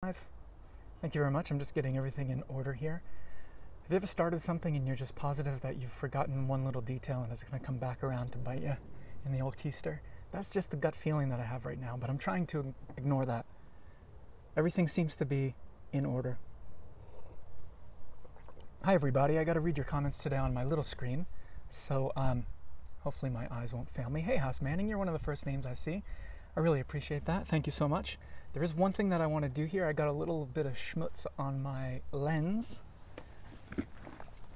Thank you very much. I'm just getting everything in order here. Have you ever started something and you're just positive that you've forgotten one little detail and it's going to come back around to bite you in the old keister? That's just the gut feeling that I have right now, but I'm trying to ignore that. Everything seems to be in order. Hi everybody, I got to read your comments today on my little screen, so hopefully my eyes won't fail me. Hey House Manning, you're one of the first names I see. I really appreciate that. Thank you so much. There is one thing that I want to do here. I got a little bit of schmutz on my lens,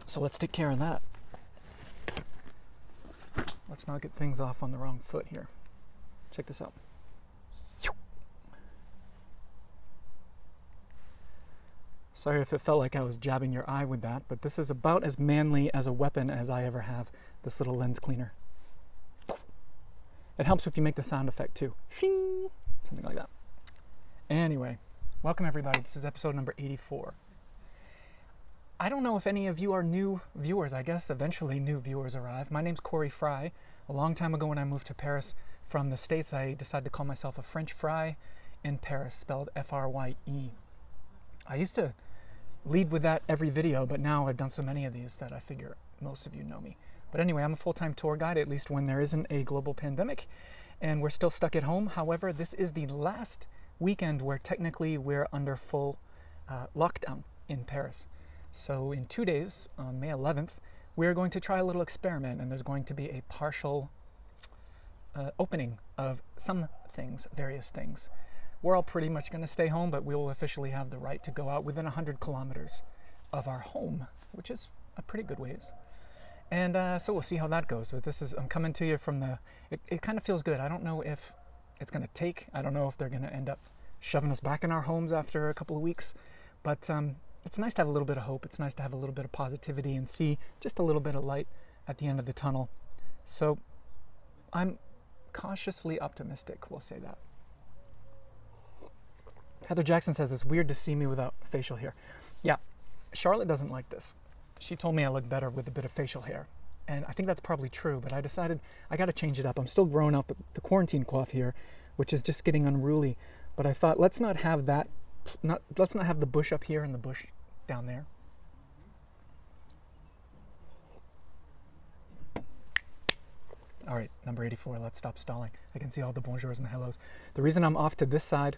so let's take care of that. Let's not get things off on the wrong foot here. Check this out. Sorry if it felt like I was jabbing your eye with that, but this is about as manly as a weapon as I ever have, this little lens cleaner. It helps if you make the sound effect too. Shing! Something like that. Anyway, welcome everybody. This is episode number 84. I don't know if any of you are new viewers. I guess eventually new viewers arrive. My name's Corey Frye. A long time ago when I moved to Paris from the States, I decided to call myself a French fry in Paris, spelled F-R-Y-E. I used to lead with that every video, but now I've done so many of these that I figure most of you know me. But anyway, I'm a full-time tour guide, at least when there isn't a global pandemic, and we're still stuck at home. However, this is the last weekend where technically we're under full lockdown in Paris. So in 2 days, on May 11th, we're going to try a little experiment, and there's going to be a partial opening of some things, various things. We're all pretty much going to stay home, but we will officially have the right to go out within 100 kilometers of our home, which is a pretty good ways. And so we'll see how that goes. But this is, I'm coming to you from the, it kind of feels good. I don't know if it's going to take, I don't know if they're going to end up shoving us back in our homes after a couple of weeks. But it's nice to have a little bit of hope. It's nice to have a little bit of positivity and see just a little bit of light at the end of the tunnel. So I'm cautiously optimistic, we'll say that. Heather Jackson says, it's weird to see me without facial hair. Yeah, Charlotte doesn't like this. She told me I look better with a bit of facial hair. And I think that's probably true, but I decided I got to change it up. I'm still growing out the quarantine coif here, which is just getting unruly. But I thought, let's not have that, let's not have the bush up here and the bush down there. All right, number 84, let's stop stalling. I can see all the bonjours and the hellos. The reason I'm off to this side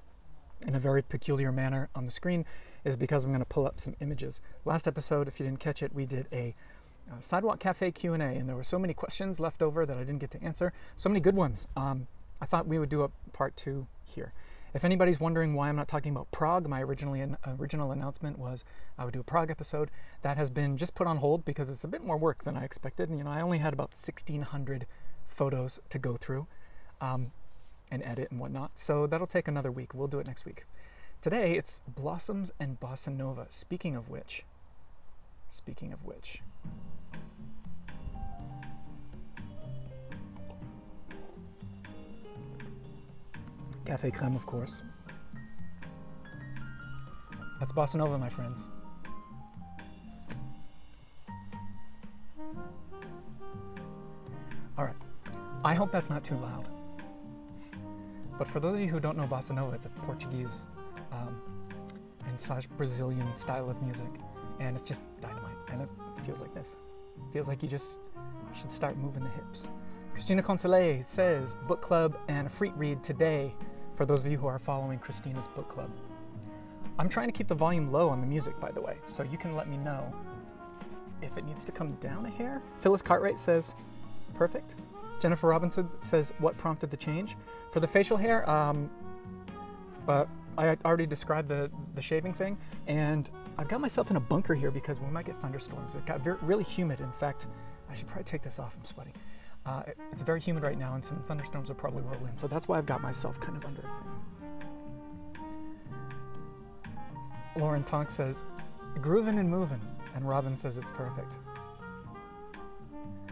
in a very peculiar manner on the screen is because I'm going to pull up some images. Last episode, if you didn't catch it, we did a Sidewalk Cafe Q&A, and there were so many questions left over that I didn't get to answer. So many good ones. I thought we would do a part 2 here. If anybody's wondering why I'm not talking about Prague, my original announcement was I would do a Prague episode. That has been just put on hold because it's a bit more work than I expected. And, I only had about 1,600 photos to go through and edit and whatnot. So that'll take another week. We'll do it next week. Today, it's Blossoms and Bossa Nova. Speaking of which, Cafe Creme, of course. That's Bossa Nova, my friends. All right. I hope that's not too loud. But for those of you who don't know Bossa Nova, it's a Portuguese and / Brazilian style of music. And it's just dynamite. And it feels like this. It feels like you should start moving the hips. Christina Consolet says, book club and a freak read today for those of you who are following Christina's book club. I'm trying to keep the volume low on the music, by the way, so you can let me know if it needs to come down a hair. Phyllis Cartwright says, perfect. Jennifer Robinson says, what prompted the change? For the facial hair, I already described the shaving thing, and I've got myself in a bunker here because we might get thunderstorms. It got really humid. In fact, I should probably take this off. I'm sweating. It's very humid right now, and some thunderstorms will probably roll in, so that's why I've got myself kind of under a thing. Lauren Tonk says, groovin' and movin', and Robin says it's perfect.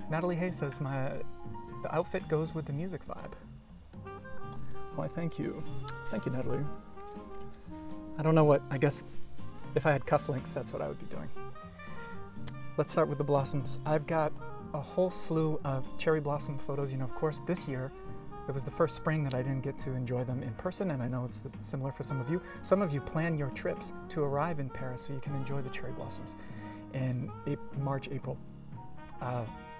Natalie Hay says, the outfit goes with the music vibe. Why, thank you. Thank you, Natalie. I don't know what, I guess if I had cufflinks, that's what I would be doing. Let's start with the blossoms. I've got a whole slew of cherry blossom photos. Of course, this year, It was the first spring that I didn't get to enjoy them in person, and I know it's similar for some of you. Some of you plan your trips to arrive in Paris so you can enjoy the cherry blossoms in March, April.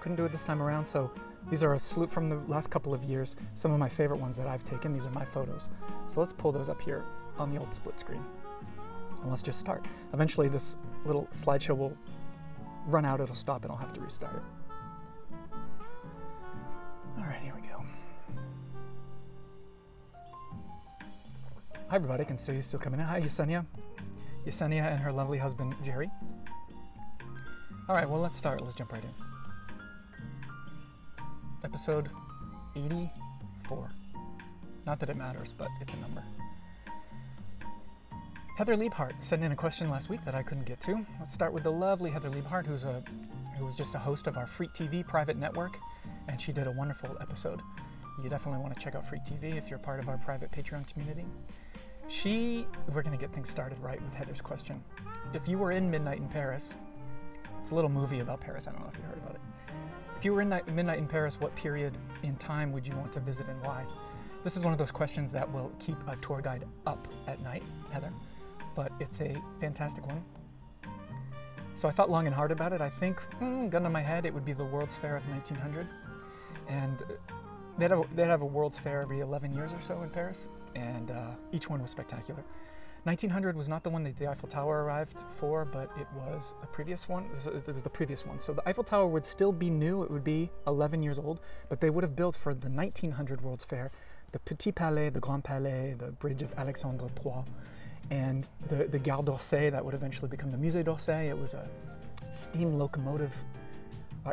Couldn't do it this time around, so these are a salute from the last couple of years. Some of my favorite ones that I've taken. These are my photos. So let's pull those up here on the old split screen. And let's just start. Eventually this little slideshow will run out, it'll stop, and I'll have to restart it. All right, here we go. Hi everybody, I can see you still coming in. Hi Yesenia. Yesenia and her lovely husband, Jerry. All right, well, let's start. Let's jump right in. Episode 84. Not that it matters, but it's a number. Heather Liebhart sent in a question last week that I couldn't get to. Let's start with the lovely Heather Liebhart, who was just a host of our Free TV private network, and she did a wonderful episode. You definitely want to check out Free TV if you're part of our private Patreon community. We're going to get things started right with Heather's question. If you were in Midnight in Paris, it's a little movie about Paris, I don't know if you heard about it. If you were in Midnight in Paris, what period in time would you want to visit and why? This is one of those questions that will keep a tour guide up at night, Heather, but it's a fantastic one. So I thought long and hard about it. I think, gun to my head, it would be the World's Fair of 1900. And they'd have a World's Fair every 11 years or so in Paris, and each one was spectacular. 1900 was not the one that the Eiffel Tower arrived for, but it was a previous one. It was the previous one. So the Eiffel Tower would still be new. It would be 11 years old, but they would have built for the 1900 World's Fair the Petit Palais, the Grand Palais, the Bridge of Alexandre III, and the Gare d'Orsay that would eventually become the Musée d'Orsay. It was a steam locomotive,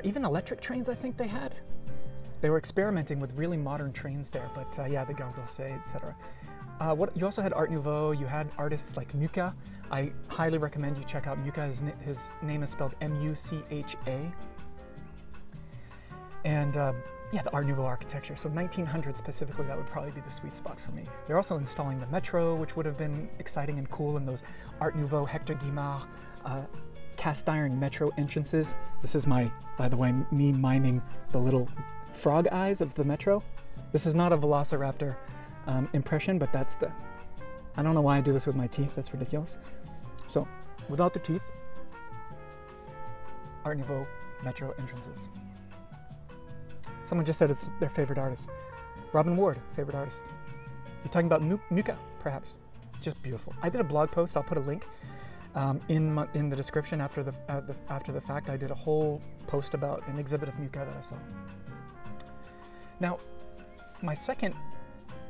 even electric trains I think they had. They were experimenting with really modern trains there, but yeah, the Gare d'Orsay, etc. You also had Art Nouveau. You had artists like Mucha. I highly recommend you check out Mucha. His name is spelled M-U-C-H-A. And yeah, the Art Nouveau architecture. So 1900 specifically, that would probably be the sweet spot for me. They're also installing the metro, which would have been exciting and cool, and those Art Nouveau Hector Guimard cast iron metro entrances. This is by the way, me miming the little frog eyes of the metro. This is not a Velociraptor impression, but I don't know why I do this with my teeth, that's ridiculous. So, without the teeth, Art Nouveau metro entrances. Someone just said it's their favorite artist. Robin Ward, favorite artist. You're talking about Mucha, perhaps. Just beautiful. I did a blog post, I'll put a link in the description after the fact. I did a whole post about an exhibit of Mucha that I saw. Now, my second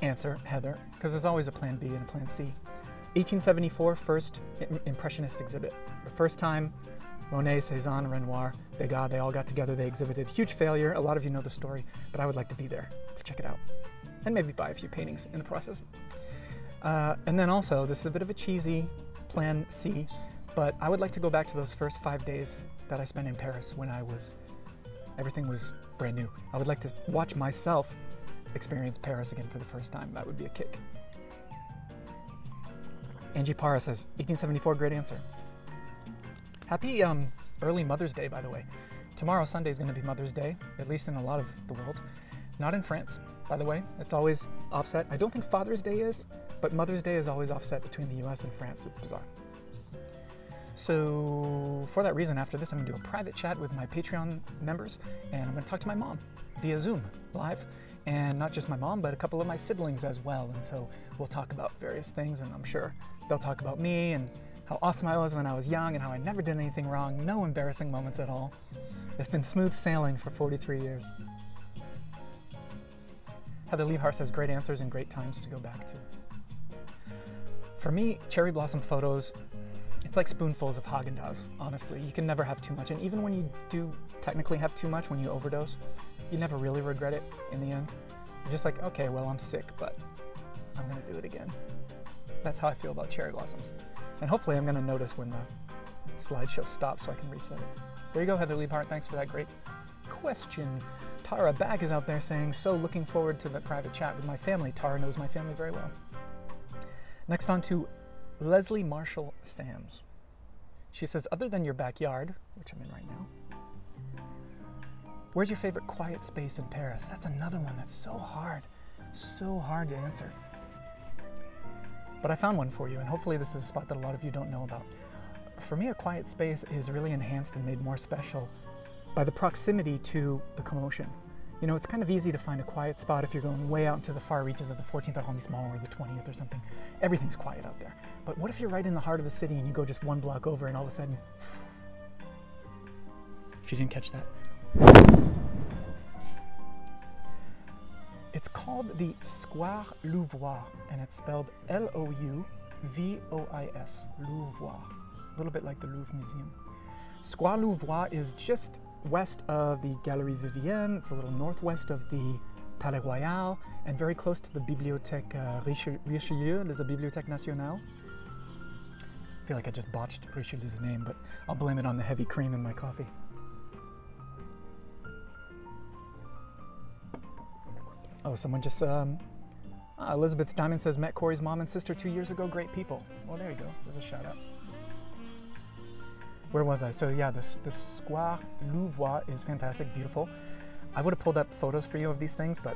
answer, Heather, because there's always a plan B and a plan C. 1874, first Impressionist exhibit. The first time Monet, Cézanne, Renoir, Degas, they all got together, they exhibited. Huge failure, a lot of you know the story, but I would like to be there to check it out. And maybe buy a few paintings in the process. And then also, this is a bit of a cheesy plan C, but I would like to go back to those first 5 days that I spent in Paris when everything was brand new. I would like to watch myself experience Paris again for the first time. That would be a kick. Angie Parra says, 1874, great answer. Happy early Mother's Day, by the way. Tomorrow, Sunday, is going to be Mother's Day, at least in a lot of the world. Not in France, by the way. It's always offset. I don't think Father's Day is, but Mother's Day is always offset between the US and France. It's bizarre. So for that reason, after this, I'm going to do a private chat with my Patreon members, and I'm going to talk to my mom via Zoom live. And not just my mom, but a couple of my siblings as well. And so we'll talk about various things, and I'm sure they'll talk about me and how awesome I was when I was young and how I never did anything wrong. No embarrassing moments at all. It's been smooth sailing for 43 years. Heather Liebhart says, great answers and great times to go back to. For me, cherry blossom photos, it's like spoonfuls of Haagen-Dazs, honestly. You can never have too much. And even when you do technically have too much, when you overdose, you never really regret it in the end. You're just like, okay, well, I'm sick, but I'm going to do it again. That's how I feel about cherry blossoms. And hopefully I'm going to notice when the slideshow stops so I can reset it. There you go, Heather Liebhart. Thanks for that great question. Tara Bag is out there saying, so looking forward to the private chat with my family. Tara knows my family very well. Next on to Leslie Marshall Sams. She says, other than your backyard, which I'm in right now, where's your favorite quiet space in Paris? That's another one that's so hard. So hard to answer. But I found one for you, and hopefully this is a spot that a lot of you don't know about. For me, a quiet space is really enhanced and made more special by the proximity to the commotion. You know, it's kind of easy to find a quiet spot if you're going way out into the far reaches of the 14th arrondissement or the 20th or something. Everything's quiet out there. But what if you're right in the heart of the city and you go just one block over and all of a sudden, if you didn't catch that. It's called the Square Louvois, and it's spelled L-O-U-V-O-I-S, Louvois. A little bit like the Louvre Museum. Square Louvois is just west of the Galerie Vivienne. It's a little northwest of the Palais Royal, and very close to the Bibliothèque Richelieu. There's a Bibliothèque Nationale. I feel like I just botched Richelieu's name, but I'll blame it on the heavy cream in my coffee. Oh, someone just, Elizabeth Diamond says, met Corey's mom and sister 2 years ago, great people. Well, there you go, there's a shout out. Where was I? So yeah, the Square Louvois is fantastic, beautiful. I would have pulled up photos for you of these things, but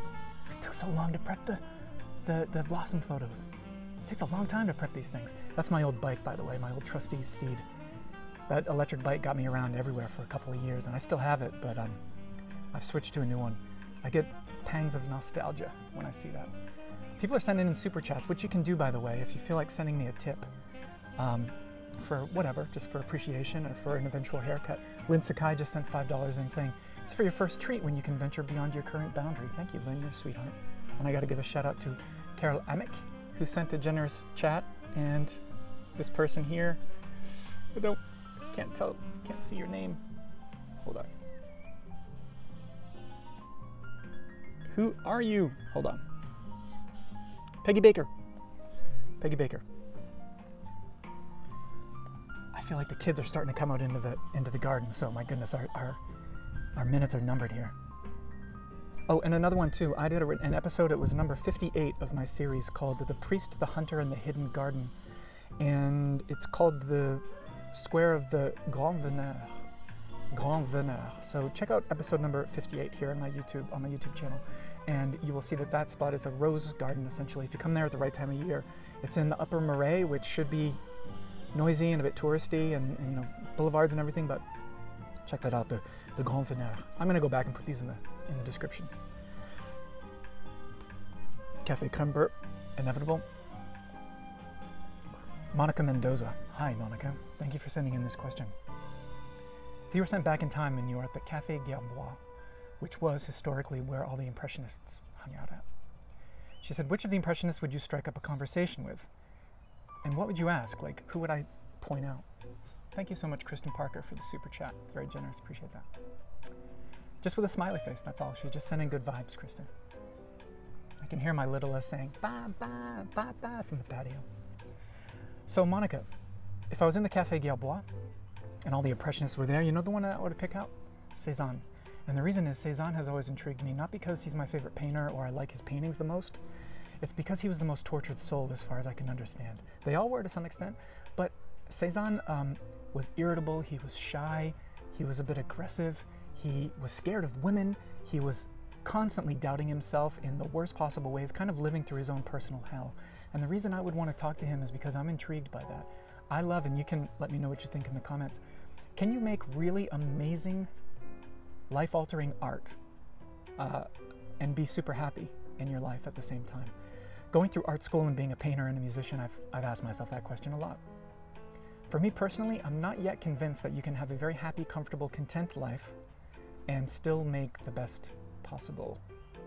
it took so long to prep the blossom photos. It takes a long time to prep these things. That's my old bike, by the way, my old trusty steed. That electric bike got me around everywhere for a couple of years, and I still have it, but I've switched to a new one. I get pangs of nostalgia when I see that. People are sending in super chats, which you can do, by the way, if you feel like sending me a tip for whatever, just for appreciation or for an eventual haircut. Lynn Sakai just sent $5 in saying, it's for your first treat when you can venture beyond your current boundary. Thank you, Lynn, you're a sweetheart. And I got to give a shout out to Carol Amick, who sent a generous chat, and this person here, I can't see your name. Hold on. Who are you? Hold on. Peggy Baker. Peggy Baker. I feel like the kids are starting to come out into the garden, so my goodness, our minutes are numbered here. Oh, and another one too. I did an episode, it was number 58 of my series called The Priest, the Hunter, and the Hidden Garden. And it's called the Square of the Grand Veneur. Grand Veneur. So check out episode number 58 here on my YouTube channel, and you will see that spot is a rose garden essentially. If you come there at the right time of year, it's in the Upper Marais, which should be noisy and a bit touristy, and you know, boulevards and everything. But check that out, the Grand Veneur. I'm gonna go back and put these in the description. Cafe Creme Burp, inevitable. Monica Mendoza. Hi, Monica. Thank you for sending in this question. If you were sent back in time and you were at the Café Gerbois, which was historically where all the Impressionists hung out at, she said, which of the Impressionists would you strike up a conversation with? And what would you ask? Like, who would I point out? Thank you so much, Kristen Parker, for the super chat. Very generous, appreciate that. Just with a smiley face, that's all. She's just sending good vibes, Kristen. I can hear my littlest saying, ba, ba, ba, ba, from the patio. So, Monica, if I was in the Café Gerbois, and all the Impressionists were there, you know the one that I would pick out? Cézanne. And the reason is Cézanne has always intrigued me, not because he's my favorite painter or I like his paintings the most. It's because he was the most tortured soul as far as I can understand. They all were to some extent, but Cézanne was irritable, he was shy, he was a bit aggressive, he was scared of women, he was constantly doubting himself in the worst possible ways, kind of living through his own personal hell. And the reason I would want to talk to him is because I'm intrigued by that. I love, and you can let me know what you think in the comments, can you make really amazing, life-altering art and be super happy in your life at the same time? Going through art school and being a painter and a musician, I've asked myself that question a lot. For me personally, I'm not yet convinced that you can have a very happy, comfortable, content life and still make the best possible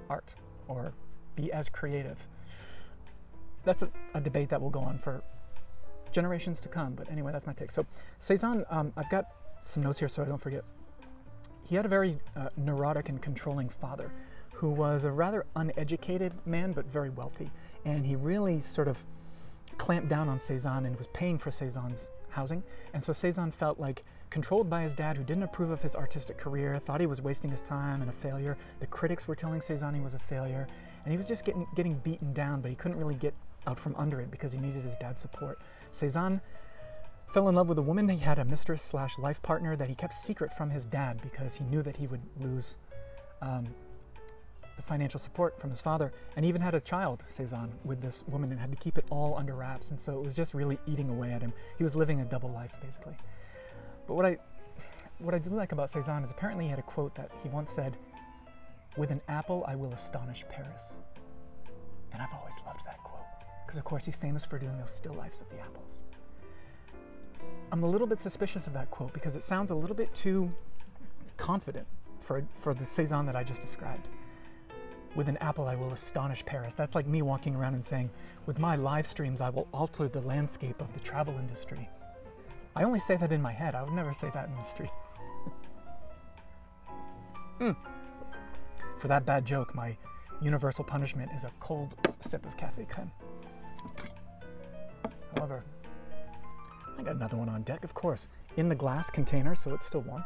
art or be as creative. That's a debate that will go on for generations to come, but anyway, that's my take. So Cézanne, I've got some notes here so I don't forget. He had a very neurotic and controlling father who was a rather uneducated man but very wealthy, and he really sort of clamped down on Cézanne and was paying for Cézanne's housing. And so Cézanne felt like controlled by his dad, who didn't approve of his artistic career, thought he was wasting his time and a failure. The critics were telling Cézanne he was a failure, and he was just getting beaten down, but he couldn't really get out from under it because he needed his dad's support. Cézanne fell in love with a woman. He had a mistress/life partner that he kept secret from his dad because he knew that he would lose the financial support from his father, and even had a child, Cezanne, with this woman and had to keep it all under wraps. And so it was just really eating away at him. He was living a double life, basically. But what I do like about Cezanne is apparently he had a quote that he once said, "With an apple, I will astonish Paris." And I've always loved that quote, because of course he's famous for doing those still lifes of the apples. I'm a little bit suspicious of that quote because it sounds a little bit too confident for the Cezanne that I just described. With an apple, I will astonish Paris. That's like me walking around and saying, with my live streams, I will alter the landscape of the travel industry. I only say that in my head. I would never say that in the street. For that bad joke, my universal punishment is a cold sip of café crème. However, I got another one on deck, of course, in the glass container, so it's still warm.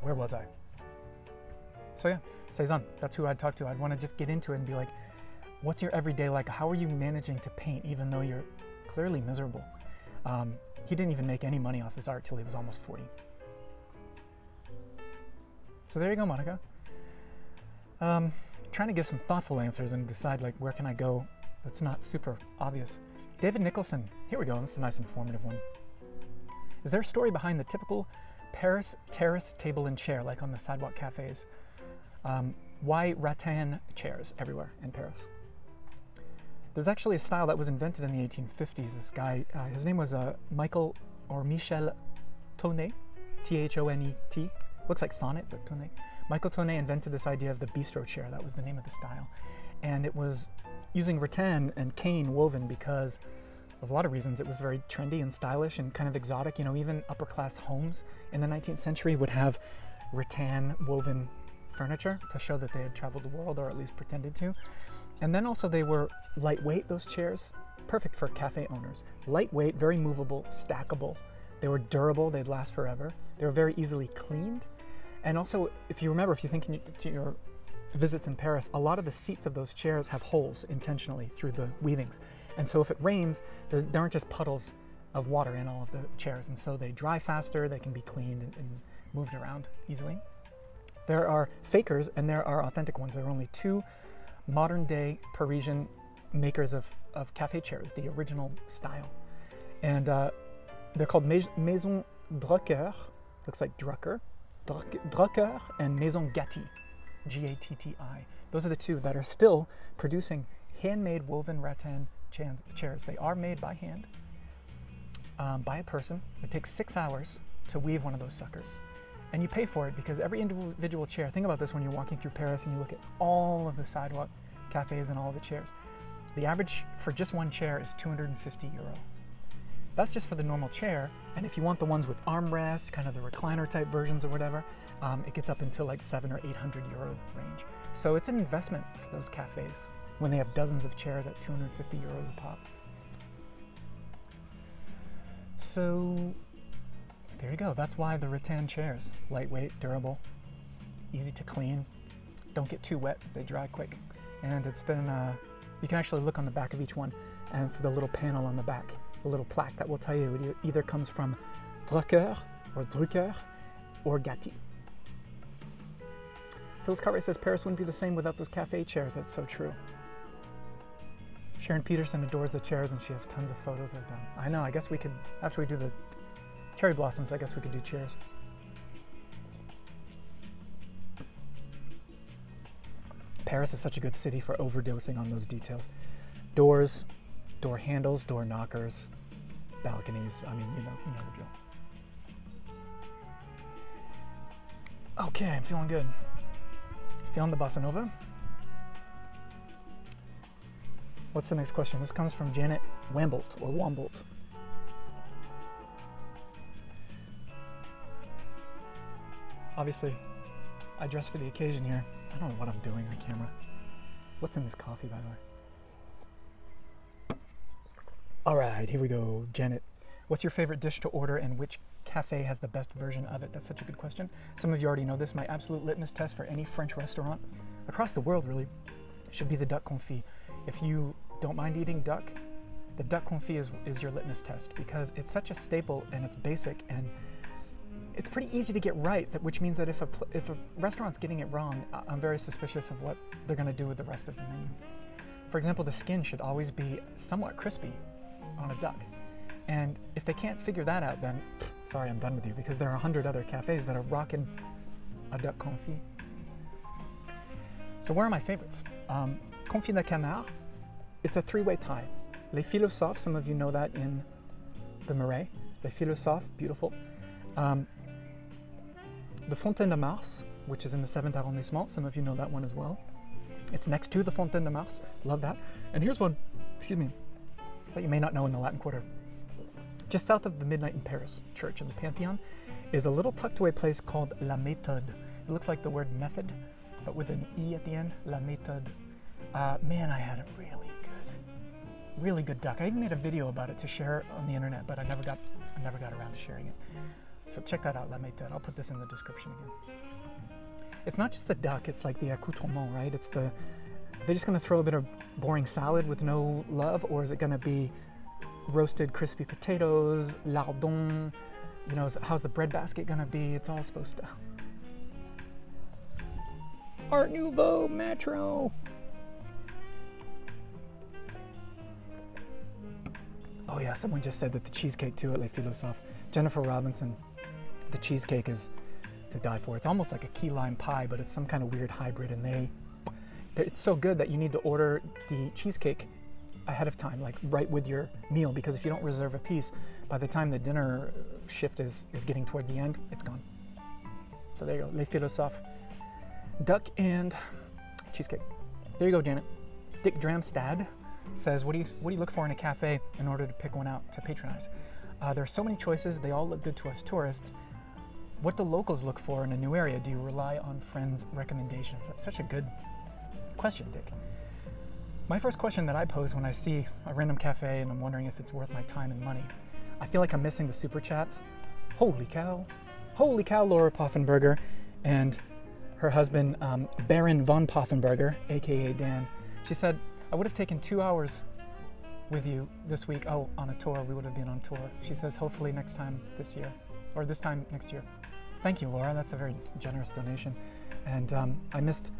Where was I? So yeah, Cezanne, that's who I'd talk to. I'd want to just get into it and be like, what's your everyday like? How are you managing to paint even though you're clearly miserable? He didn't even make any money off his art till he was almost 40. So there you go, Monica. Trying to give some thoughtful answers and decide like where can I go that's not super obvious. David Nicholson, here we go, this is a nice informative one. Is there a story behind the typical Paris terrace table and chair like on the sidewalk cafes? Why rattan chairs everywhere in Paris? There's actually a style that was invented in the 1850s. This guy, his name was Michel Tonnet, T-H-O-N-E-T. Looks like Thonnet, but Tonnet. Michel Tonnet invented this idea of the bistro chair. That was the name of the style. And it was using rattan and cane woven because of a lot of reasons. It was very trendy and stylish and kind of exotic. You know, even upper class homes in the 19th century would have rattan woven furniture to show that they had traveled the world, or at least pretended to. And then also they were lightweight, those chairs, perfect for cafe owners. Lightweight, very movable, stackable. They were durable, they'd last forever. They were very easily cleaned. And also, if you remember, if you think to your visits in Paris, a lot of the seats of those chairs have holes intentionally through the weavings. And so if it rains, there aren't just puddles of water in all of the chairs. And so they dry faster, they can be cleaned and moved around easily. There are fakers and there are authentic ones. There are only two modern day Parisian makers of cafe chairs, the original style. And they're called Maison Drucker, looks like Drucker, Drucker and Maison Gatti, G-A-T-T-I. Those are the two that are still producing handmade woven rattan chairs. They are made by hand, by a person. It takes 6 hours to weave one of those suckers. And you pay for it because every individual chair, think about this when you're walking through Paris and you look at all of the sidewalk cafes and all of the chairs. The average for just one chair is €250. That's just for the normal chair, and if you want the ones with armrest, kind of the recliner type versions or whatever, it gets up into like €700 or €800 range. So it's an investment for those cafes when they have dozens of chairs at €250 a pop. So there you go. That's why the rattan chairs, lightweight, durable, easy to clean, don't get too wet, they dry quick. And it's been, you can actually look on the back of each one, and for the little panel on the back, a little plaque that will tell you it either comes from Drucker or Gatti. Phyllis Cartwright says Paris wouldn't be the same without those cafe chairs. That's so true. Sharon Peterson adores the chairs and she has tons of photos of them. I know, I guess we could, after we do the cherry blossoms, I guess we could do chairs. Paris is such a good city for overdosing on those details. Doors, door handles, door knockers, balconies. I mean, you know the drill. Okay, I'm feeling good. Feeling the bossa nova. What's the next question? This comes from Janet Wambolt or Wambolt. Obviously, I dress for the occasion here. I don't know what I'm doing on camera. What's in this coffee, by the way? All right, here we go, Janet. What's your favorite dish to order and which cafe has the best version of it? That's such a good question. Some of you already know this. My absolute litmus test for any French restaurant across the world really should be the duck confit. If you don't mind eating duck, the duck confit is your litmus test because it's such a staple and it's basic, and it's pretty easy to get right, which means that if a restaurant's getting it wrong, I'm very suspicious of what they're going to do with the rest of the menu. For example, the skin should always be somewhat crispy on a duck. And if they can't figure that out, then sorry, I'm done with you, because there are 100 other cafes that are rocking a duck confit. So where are my favorites? Confit de canard, it's a three-way tie. Les Philosophes, some of you know that in the Marais. Les Philosophes, beautiful. The Fontaine de Mars, which is in the 7th arrondissement, some of you know that one as well. It's next to the Fontaine de Mars, love that. And here's one, that you may not know in the Latin Quarter. Just south of the Midnight in Paris church in the Pantheon is a little tucked away place called La Méthode. It looks like the word method, but with an E at the end, La Méthode. Man, I had a really good duck. I even made a video about it to share on the internet, but I never got around to sharing it. So check that out, La Méthode. I'll put this in the description again. It's not just the duck, it's like the accoutrement, right? Are they just gonna throw a bit of boring salad with no love, or is it gonna be roasted crispy potatoes, lardons, you know, how's the bread basket gonna be? It's all supposed to. Art Nouveau Metro. Oh yeah, someone just said that the cheesecake too at Les Philosophes. Jennifer Robinson, the cheesecake is to die for. It's almost like a key lime pie, but it's some kind of weird hybrid, and it's so good that you need to order the cheesecake ahead of time, like right with your meal, because if you don't reserve a piece, by the time the dinner shift is getting towards the end, it's gone. So there you go, Les Philosophes, duck and cheesecake. There you go, Janet. Dick Dramstad says, what do you look for in a cafe in order to pick one out to patronize? There are so many choices. They all look good to us tourists. What do locals look for in a new area? Do you rely on friends' recommendations? That's such a good question, Dick. My first question that I pose when I see a random cafe and I'm wondering if it's worth my time and money, I feel like I'm missing the super chats. Holy cow, Laura Poffenberger and her husband, Baron von Poffenberger, aka Dan. She said, I would have taken 2 hours with you this week. Oh, on a tour, we would have been on tour. She says, hopefully next time this year, or this time next year. Thank you, Laura, that's a very generous donation. And I missed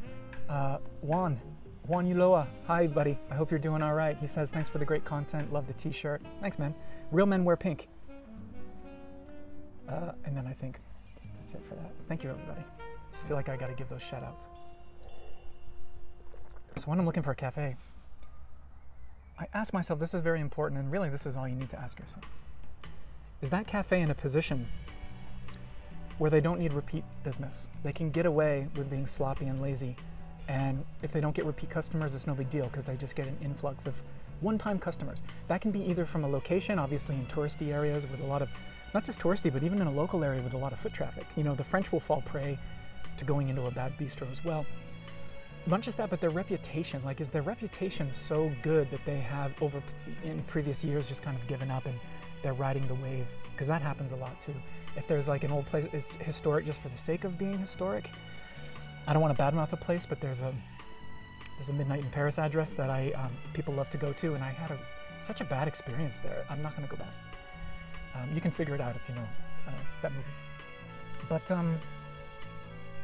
Juan Uloa. Hi, buddy, I hope you're doing all right. He says, thanks for the great content, love the t-shirt. Thanks, man. Real men wear pink. And then I think that's it for that. Thank you, everybody. Just feel like I gotta give those shout outs. So when I'm looking for a cafe, I ask myself, this is very important, and really this is all you need to ask yourself. Is that cafe in a position where they don't need repeat business? They can get away with being sloppy and lazy, and if they don't get repeat customers, it's no big deal because they just get an influx of one-time customers. That can be either from a location, obviously in touristy areas with a lot of, not just touristy, but even in a local area with a lot of foot traffic. You know, the French will fall prey to going into a bad bistro as well. Not just that, but their reputation. Like, is their reputation so good that they have in previous years just kind of given up and they're riding the wave? Because that happens a lot too. If there's like an old place is historic just for the sake of being historic, I don't want to badmouth a place, but there's a Midnight in Paris address that people love to go to, and I had such a bad experience there. I'm not going to go back. You can figure it out if you know that movie. But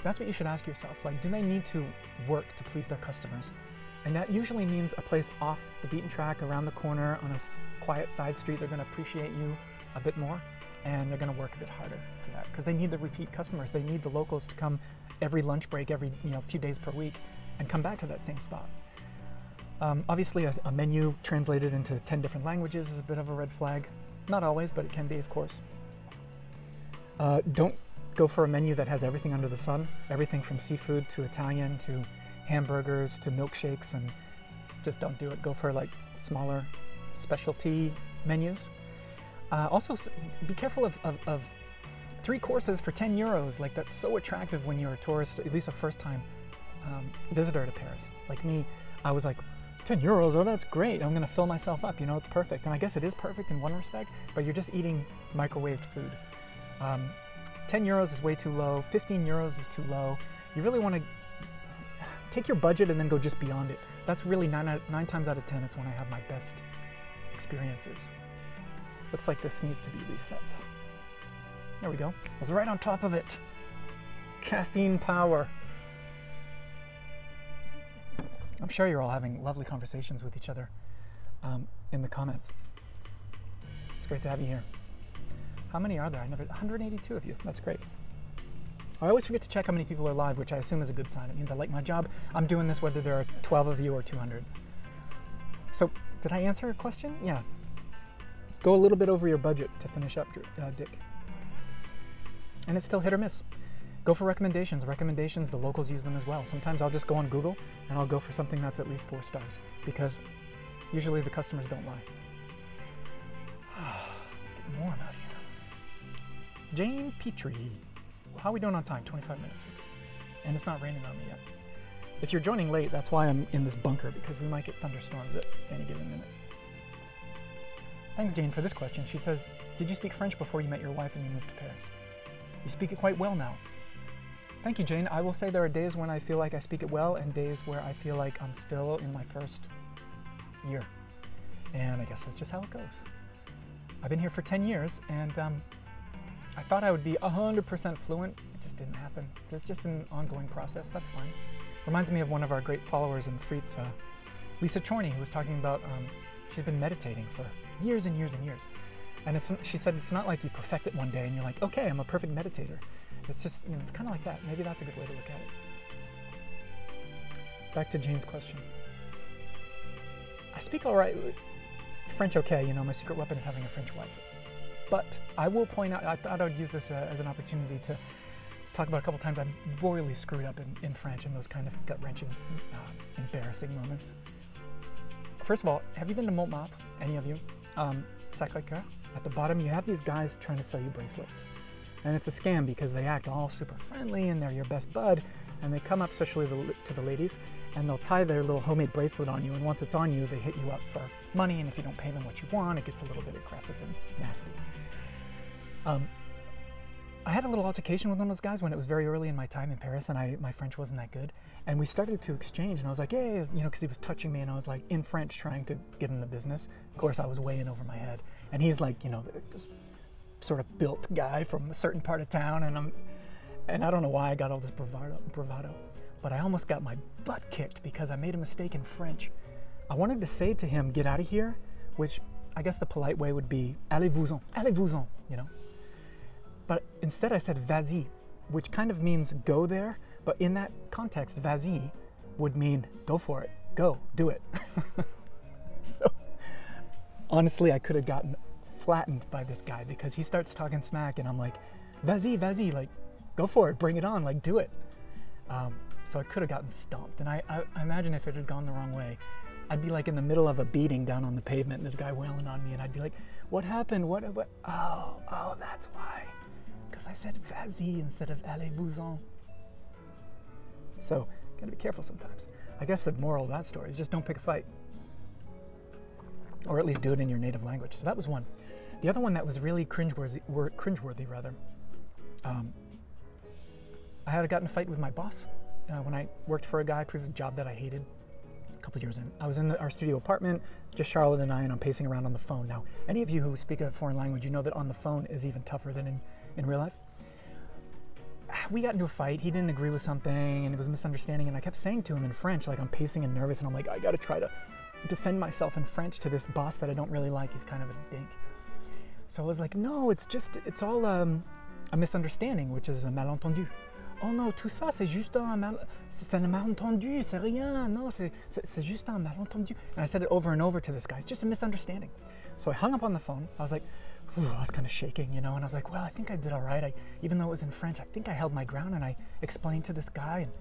that's what you should ask yourself. Like, do they need to work to please their customers? And that usually means a place off the beaten track, around the corner, on a quiet side street. They're going to appreciate you a bit more, and they're going to work a bit harder for that because they need the repeat customers. They need the locals to come every lunch break, every few days per week, and come back to that same spot. Obviously, a menu translated into 10 different languages is a bit of a red flag. Not always, but it can be, of course. Don't go for a menu that has everything under the sun, everything from seafood to Italian to hamburgers to milkshakes, and just don't do it. Go for like smaller specialty menus. Also, be careful of 3 courses for 10 euros. Like, that's so attractive when you're a tourist, at least a first-time visitor to Paris. Like me, I was like, 10 euros, oh, that's great. I'm gonna fill myself up, it's perfect. And I guess it is perfect in one respect, but you're just eating microwaved food. 10 euros is way too low, 15 euros is too low. You really wanna take your budget and then go just beyond it. That's really 9 times out of 10, it's when I have my best experiences. Looks like this needs to be reset. There we go. I was right on top of it. Caffeine power. I'm sure you're all having lovely conversations with each other in the comments. It's great to have you here. How many are there? 182 of you. That's great. I always forget to check how many people are live, which I assume is a good sign. It means I like my job. I'm doing this whether there are 12 of you or 200. So, did I answer your question? Yeah. Go a little bit over your budget to finish up, Dick. And it's still hit or miss. Go for recommendations. Recommendations, the locals use them as well. Sometimes I'll just go on Google and I'll go for something that's at least 4 stars because usually the customers don't lie. It's getting warm out here. Jane Petrie. How are we doing on time? 25 minutes. And it's not raining on me yet. If you're joining late, that's why I'm in this bunker, because we might get thunderstorms at any given minute. Thanks, Jane, for this question. She says, did you speak French before you met your wife and you moved to Paris? You speak it quite well now. Thank you, Jane. I will say there are days when I feel like I speak it well and days where I feel like I'm still in my first year. And I guess that's just how it goes. I've been here for 10 years and I thought I would be 100% fluent. It just didn't happen. It's just an ongoing process. That's fine. Reminds me of one of our great followers in Fritz, Lisa Chorney, who was talking about she's been meditating for years and years and years. And she said it's not like you perfect it one day and you're like, okay, I'm a perfect meditator. It's just, it's kind of like that. Maybe that's a good way to look at it. Back to Jane's question. I speak all right, French okay, my secret weapon is having a French wife. But I will point out, I thought I would use this as an opportunity to talk about a couple times I've royally screwed up in French in those kind of gut-wrenching, embarrassing moments. First of all, have you been to Montmartre, any of you? Sacré-Cœur? At the bottom, you have these guys trying to sell you bracelets. And it's a scam because they act all super friendly and they're your best bud. And they come up, especially to the ladies, and they'll tie their little homemade bracelet on you. And once it's on you, they hit you up for money. And if you don't pay them what you want, it gets a little bit aggressive and nasty. I had a little altercation with one of those guys when it was very early in my time in Paris and my French wasn't that good. And we started to exchange and I was like, hey, because he was touching me and I was like in French trying to give him the business. Of course, I was way in over my head. And he's like, this sort of built guy from a certain part of town and I don't know why I got all this bravado, but I almost got my butt kicked because I made a mistake in French. I wanted to say to him, get out of here, which I guess the polite way would be, allez-vous-en, But instead I said vas-y, which kind of means go there, but in that context, vas-y would mean go for it, go, do it. So honestly, I could have gotten flattened by this guy because he starts talking smack and I'm like, vas-y, like go for it, bring it on, like do it. So I could have gotten stomped. And I imagine if it had gone the wrong way, I'd be like in the middle of a beating down on the pavement and this guy wailing on me and I'd be like, what happened? What? Oh, that's why. Because I said vas-y instead of allez-vous-en. So, gotta be careful sometimes. I guess the moral of that story is just don't pick a fight. Or at least do it in your native language. So that was one. The other one that was really cringeworthy, I had gotten a fight with my boss when I worked for a guy, a job that I hated a couple years in. I was in our studio apartment, just Charlotte and I'm pacing around on the phone. Now, any of you who speak a foreign language, you know that on the phone is even tougher than in real life. We got into a fight. He didn't agree with something and it was a misunderstanding and I kept saying to him in French, like I'm pacing and nervous and I'm like, I gotta try to defend myself in French to this boss that I don't really like. He's kind of a dink. So I was like, no, it's all a misunderstanding, which is a malentendu. Oh non, tout ça, c'est juste un malentendu, c'est rien, non, c'est juste un malentendu. And I said it over and over to this guy, it's just a misunderstanding. So I hung up on the phone, I was like, I was kind of shaking, and I was like, well, I think I did all right. Even though it was in French, I think I held my ground and I explained to this guy and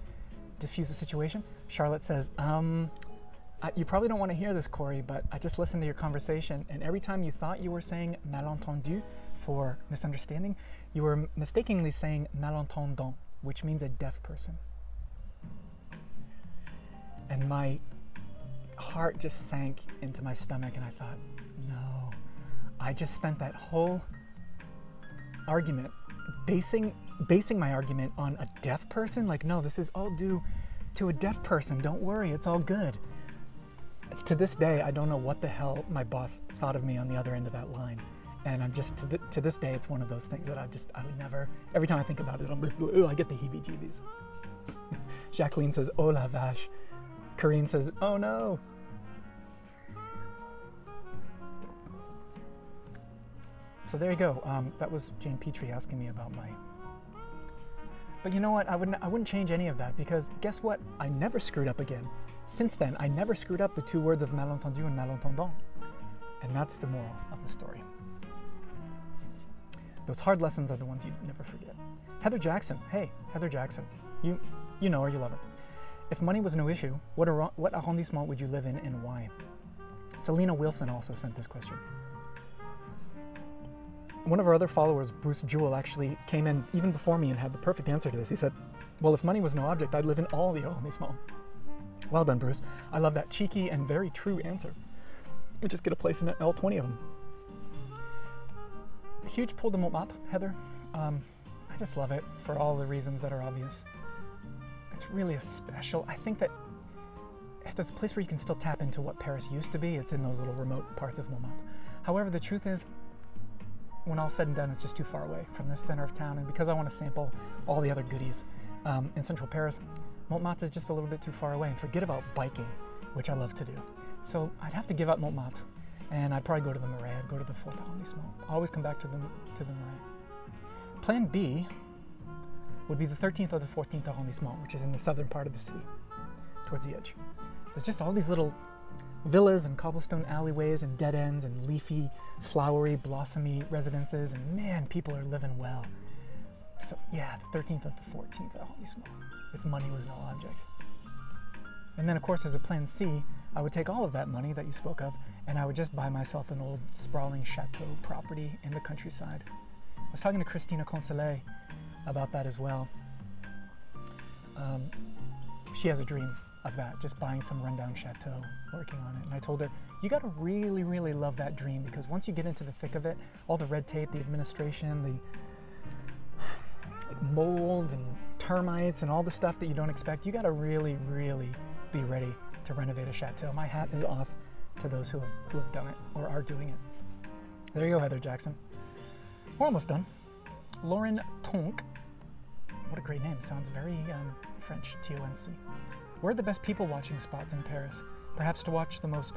diffused the situation. Charlotte says, you probably don't want to hear this, Corey, but I just listened to your conversation, and every time you thought you were saying malentendu for misunderstanding, you were mistakenly saying malentendant, which means a deaf person. And my heart just sank into my stomach, and I thought, no, I just spent that whole argument basing my argument on a deaf person? Like, no, this is all due to a deaf person. Don't worry, it's all good. To this day, I don't know what the hell my boss thought of me on the other end of that line. And I'm just, to this day, it's one of those things that I would never, every time I think about it, I'm like, ooh, I get the heebie-jeebies. Jacqueline says, oh la vache. Corinne says, oh no. So there you go. That was Jane Petrie asking me about my... But you know what? I wouldn't change any of that, because guess what? I never screwed up again. Since then, I never screwed up the two words of malentendu and malentendant. And that's the moral of the story. Those hard lessons are the ones you never forget. Heather Jackson. Hey, Heather Jackson. You know her, you love her. If money was no issue, what arrondissement would you live in and why? Selena Wilson also sent this question. One of our other followers, Bruce Jewell, actually came in even before me and had the perfect answer to this. He said, well, if money was no object, I'd live in all the arrondissements. Well done, Bruce. I love that cheeky and very true answer. You just get a place in all 20 of them. Huge Paul de Montmartre, Heather. I just love it for all the reasons that are obvious. It's really a special, I think that if there's a place where you can still tap into what Paris used to be, it's in those little remote parts of Montmartre. However, the truth is, when all said and done, it's just too far away from the center of town, and because I want to sample all the other goodies in central Paris, Montmartre is just a little bit too far away, and forget about biking, which I love to do. So I'd have to give up Montmartre, and I'd probably go to the Marais, I'd go to the 4th arrondissement. Always come back to the Marais. Plan B would be the 13th or the 14th arrondissement, which is in the southern part of the city, towards the edge. There's just all these little villas and cobblestone alleyways and dead ends and leafy, flowery, blossomy residences, and man, people are living well. So yeah, the 13th or the 14th arrondissement, if money was no object. And then of course, as a plan C, I would take all of that money that you spoke of, and I would just buy myself an old sprawling chateau property in the countryside. I was talking to Christina Consolet about that as well. She has a dream of that, just buying some rundown chateau, working on it. And I told her, you gotta really, really love that dream, because once you get into the thick of it, all the red tape, the administration, the mold and termites and all the stuff that you don't expect, you gotta really, really be ready to renovate a chateau. My hat is off to those who have done it or are doing it. There you go, Heather Jackson. We're almost done. Lauren Tonk. What a great name. Sounds very French, T-O-N-C. Where are the best people watching spots in Paris? Perhaps to watch the most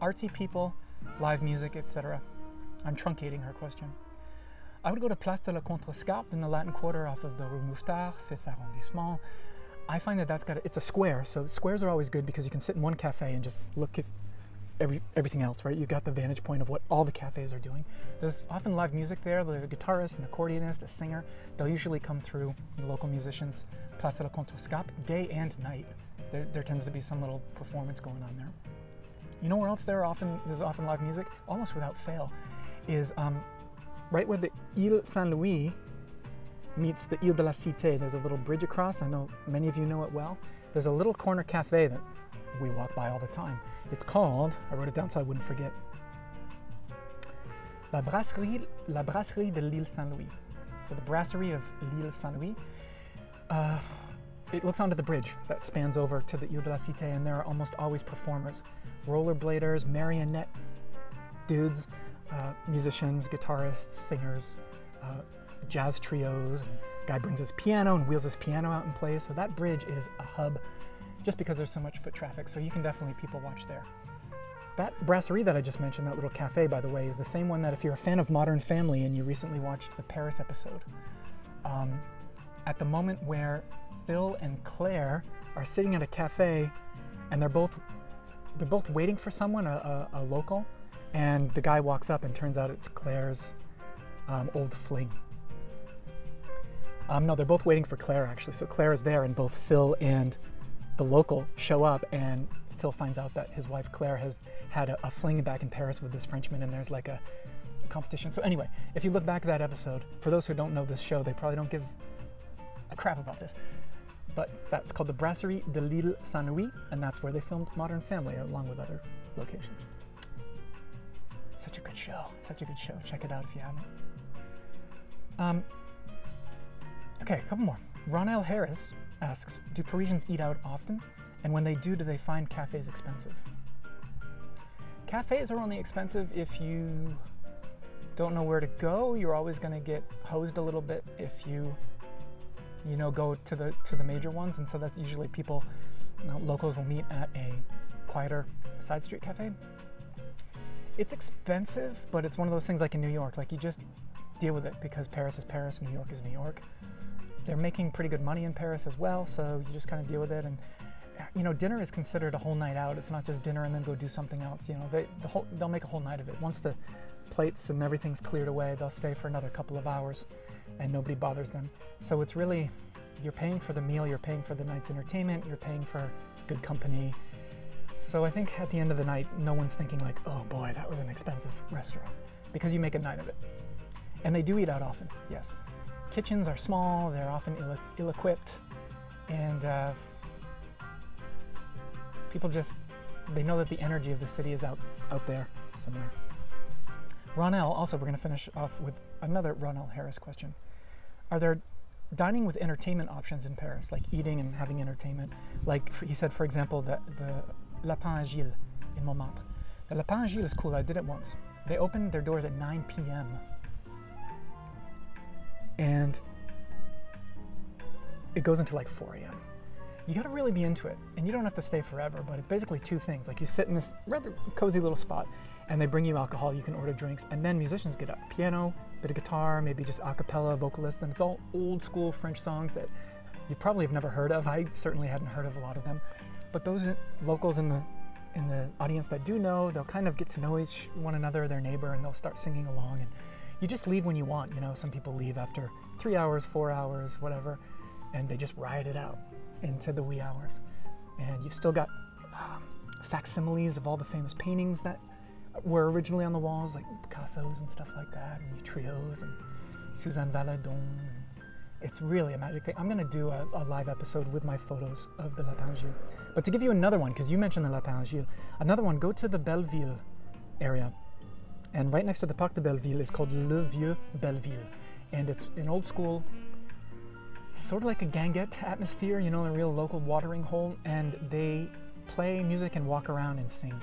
artsy people, live music, etc. I'm truncating her question. I would go to Place de la Contrescarpe in the Latin Quarter off of the Rue Mouffetard, 5th arrondissement. I find that it's a square, so squares are always good because you can sit in one cafe and just look at everything else, right? You've got the vantage point of what all the cafes are doing. There's often live music there. There's a guitarist, an accordionist, a singer. They'll usually come through, the local musicians, Place de la Contrescarpe, day and night. There tends to be some little performance going on there. You know where else there's often live music, almost without fail, is right where the Ile Saint-Louis meets the Ile de la Cité. There's a little bridge across. I know many of you know it well. There's a little corner cafe that we walk by all the time. It's called, I wrote it down so I wouldn't forget, La Brasserie de l'Ile Saint-Louis. So the brasserie of l'Ile Saint-Louis. It looks onto the bridge that spans over to the Ile de la Cité, and there are almost always performers. Rollerbladers, marionette dudes, musicians, guitarists, singers, jazz trios. Guy brings his piano and wheels his piano out and plays. So that bridge is a hub just because there's so much foot traffic, so you can definitely people watch there. That brasserie that I just mentioned, that little cafe, by the way, is the same one that if you're a fan of Modern Family and you recently watched the Paris episode, at the moment where Phil and Claire are sitting at a cafe and they're both waiting for someone, a local, and the guy walks up and turns out it's Claire's old fling. No, they're both waiting for Claire actually. So Claire is there and both Phil and the local show up, and Phil finds out that his wife Claire has had a fling back in Paris with this Frenchman, and there's like a competition. So anyway, if you look back at that episode, for those who don't know this show, they probably don't give a crap about this, but that's called the Brasserie de l'Ile Saint-Louis, and that's where they filmed Modern Family along with other locations. Such a good show. Check it out if you haven't. Okay, a couple more. Ronell Harris asks, do Parisians eat out often? And when they do they find cafes expensive? Cafes are only expensive if you don't know where to go, you're always going to get hosed a little bit if you go to the major ones, and so that's usually people, locals will meet at a quieter side street cafe. It's expensive, but it's one of those things like in New York, like you just deal with it because Paris is Paris, New York is New York. They're making pretty good money in Paris as well, so you just kind of deal with it. And dinner is considered a whole night out. It's not just dinner and then go do something else. They'll make a whole night of it. Once the plates and everything's cleared away, they'll stay for another couple of hours, and nobody bothers them. So it's really, you're paying for the meal, you're paying for the night's entertainment, you're paying for good company. So I think at the end of the night, no one's thinking like, oh boy, that was an expensive restaurant, because you make a night of it. And they do eat out often, yes. Kitchens are small, they're often ill-equipped, and people they know that the energy of the city is out there somewhere. Ronell, also we're going to finish off with another Ronell Harris question. Are there dining with entertainment options in Paris, like eating and having entertainment? Like he said, for example, the Lapin à Gilles in Montmartre. The Lapin à Gilles is cool, I did it once. They opened their doors at 9 p.m. and it goes into like 4 a.m. You gotta really be into it, and you don't have to stay forever, but it's basically two things. Like you sit in this rather cozy little spot, and they bring you alcohol, you can order drinks, and then musicians get up. Piano, bit of guitar, maybe just a cappella, vocalist, and it's all old school French songs that you probably have never heard of. I certainly hadn't heard of a lot of them. But those locals in the audience that do know, they'll kind of get to know one another, their neighbor, and they'll start singing along. And you just leave when you want. Some people leave after 3 hours, 4 hours, whatever, and they just ride it out into the wee hours. And you've still got facsimiles of all the famous paintings that were originally on the walls, like Picasso's and stuff like that, and Trios and Suzanne Valadon. It's really a magic thing. I'm going to do a live episode with my photos of the Lapin à Gilles. But to give you another one, because you mentioned the Lapin à Gilles, another one, go to the Belleville area. And right next to the Parc de Belleville is called Le Vieux Belleville. And it's an old school, sort of like a ganguette atmosphere, a real local watering hole. And they play music and walk around and sing.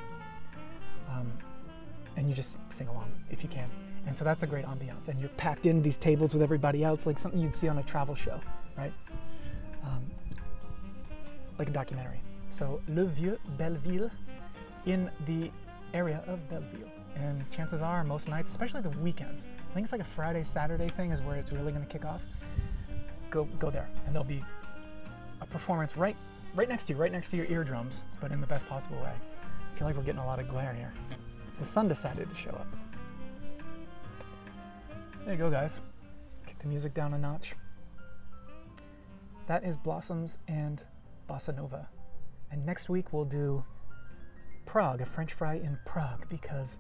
And you just sing along if you can. And so that's a great ambiance. And you're packed in these tables with everybody else, like something you'd see on a travel show, right? Like a documentary. So Le Vieux Belleville in the area of Belleville. And chances are most nights, especially the weekends, I think it's like a Friday, Saturday thing is where it's really going to kick off. Go there, and there'll be a performance right next to you, right next to your eardrums, but in the best possible way. I feel like we're getting a lot of glare here. The sun decided to show up. There you go, guys. Kick the music down a notch. That is Blossoms and Bossa Nova. And next week we'll do Prague, a French fry in Prague, because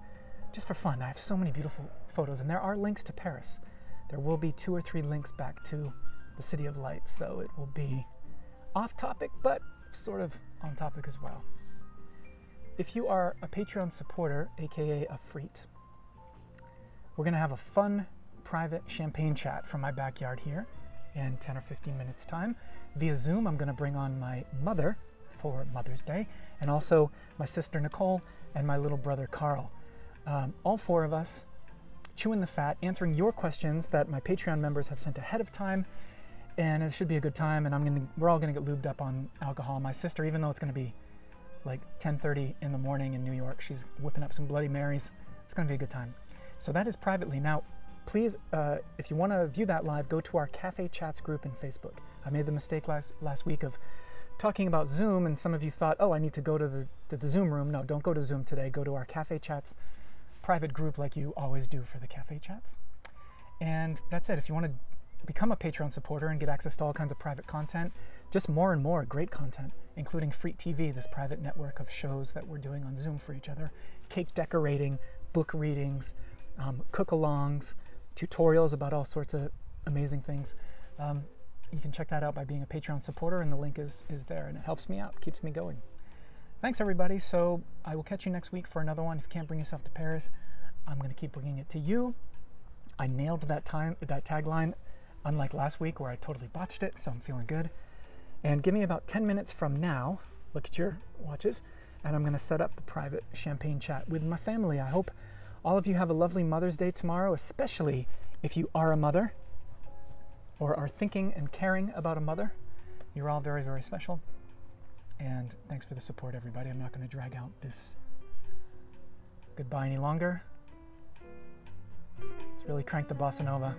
just for fun, I have so many beautiful photos, and there are links to Paris. There will be 2 or 3 links back to the City of Lights, so it will be off topic, but sort of on topic as well. If you are a Patreon supporter, aka a freet, we're going to have a fun private champagne chat from my backyard here in 10 or 15 minutes time. Via Zoom, I'm going to bring on my mother for Mother's Day, and also my sister Nicole and my little brother Carl. All 4 of us chewing the fat, answering your questions that my Patreon members have sent ahead of time, and it should be a good time. And we're all going to get lubed up on alcohol. My sister, even though it's going to be like 10:30 in the morning in New York, she's whipping up some Bloody Marys. It's going to be a good time. So that is privately. Now, please, if you want to view that live, go to our Cafe Chats group in Facebook. I made the mistake last week of talking about Zoom, and some of you thought, oh, I need to go to the Zoom room. No, don't go to Zoom today. Go to our Cafe Chats private group like you always do for the Cafe Chats. And that's it. If you want to become a Patreon supporter and get access to all kinds of private content, just more and more great content, including Free TV, this private network of shows that we're doing on Zoom for each other, cake decorating, book readings, cook-alongs, tutorials about all sorts of amazing things. You can check that out by being a Patreon supporter, and the link is there, and it helps me out, keeps me going. Thanks, everybody. So I will catch you next week for another one. If you can't bring yourself to Paris, I'm going to keep bringing it to you. I nailed that tagline, unlike last week where I totally botched it, so I'm feeling good. And give me about 10 minutes from now, look at your watches, and I'm going to set up the private champagne chat with my family. I hope All of you have a lovely Mother's Day tomorrow, especially if you are a mother or are thinking and caring about a mother. You're all very, very special. And thanks for the support, everybody. I'm not going to drag out this goodbye any longer. Let's really crank the bossa nova.